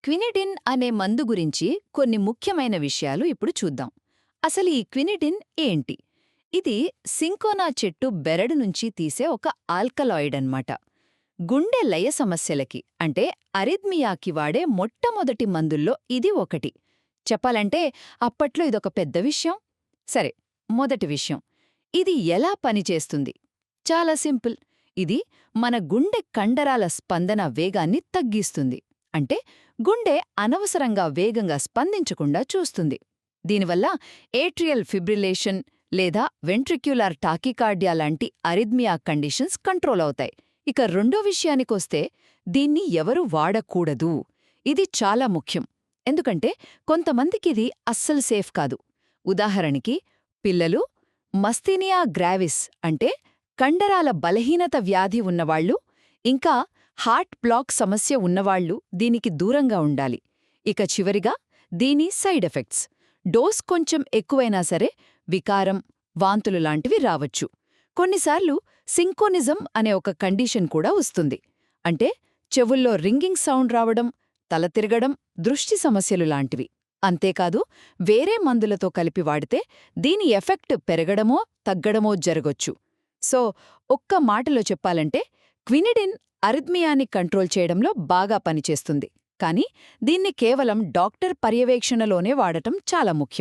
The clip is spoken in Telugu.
క్వినిడిన్ అనే మందు గురించి కొన్ని ముఖ్యమైన విషయాలు ఇప్పుడు చూద్దాం. అసలు ఈ క్వినిడిన్ ఏంటి? ఇది సింకోనా చెట్టు బెరడు నుంచి తీసే ఒక ఆల్కలాయిడ్ అన్నమాట. గుండె లయ సమస్యలకి అంటే అరిథ్మియాకి వాడే మొట్టమొదటి మందుల్లో ఇది ఒకటి. చెప్పాలంటే అప్పట్లో ఇదొక పెద్ద విషయం. సరే, మొదటి విషయం, ఇది ఎలా పనిచేస్తుంది? చాలా సింపుల్. ఇది మన గుండె కండరాల స్పందన వేగాన్ని తగ్గిస్తుంది. అంటే గుండె అనవసరంగా వేగంగా స్పందించకుండా చూస్తుంది. దీనివల్ల ఏట్రియల్ ఫిబ్రిలేషన్ లేదా వెంట్రిక్యులార్ టాకికార్డియా లాంటి అరిథ్మియా కండిషన్స్ కంట్రోల్ అవుతాయి. ఇక రెండో విషయానికొస్తే, దీన్ని ఎవరు వాడకూడదు. ఇది చాలా ముఖ్యం. ఎందుకంటే కొంతమందికిది అస్సలు సేఫ్ కాదు. ఉదాహరణకి పిల్లలు, మస్తీనియా గ్రావిస్ అంటే కండరాల బలహీనత వ్యాధి ఉన్నవాళ్లు, ఇంకా హార్ట్ బ్లాక్ సమస్య ఉన్నవాళ్లు దీనికి దూరంగా ఉండాలి. ఇక చివరిగా దీని సైడ్ ఎఫెక్ట్స్. డోస్ కొంచెం ఎక్కువైనా సరే వికారం, వాంతులు లాంటివి రావచ్చు. కొన్నిసార్లు సింకోనిజం అనే ఒక కండిషన్ కూడా వస్తుంది. అంటే చెవుల్లో రింగింగ్ సౌండ్ రావడం, తల తిరగడం, దృష్టి సమస్యలు లాంటివి. అంతేకాదు, వేరే మందులతో కలిపి వాడితే దీని ఎఫెక్ట్ పెరగడమో తగ్గడమో జరగొచ్చు. సో ఒక్క మాటలో చెప్పాలంటే, క్వినిడిన్ అరిథ్మియాని కంట్రోల్ చేయడంలో బాగా పనిచేస్తుంది. కానీ దీన్ని కేవలం డాక్టర్ పర్యవేక్షణలోనే వాడటం చాలా ముఖ్యం.